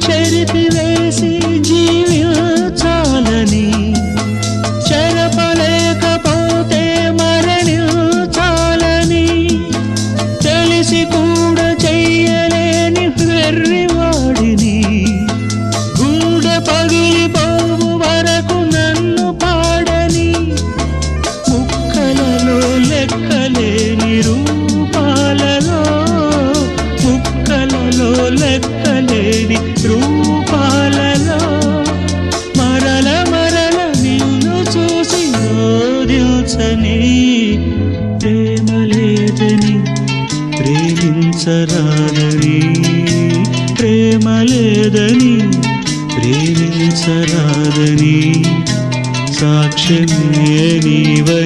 చెరిపివేసి జీవించాలని చెరపలేకపోతే మరణించాలని తెలిసి కూడా చెయ్యలేని వెర్రివాడిని గుండె పగిలిపోవు వరకు నన్ను పాడని ముక్కలలో లెక్కలేని రూపాలలో ముక్కలలో లెక్కలేని రూపాలలో మరల మరల నిన్ను చూసి ఓదించని ప్రేమ లేదని ప్రేమించరాదని ప్రేమ లేదని ప్రేమించరాదని సాక్ష్యమే నీవై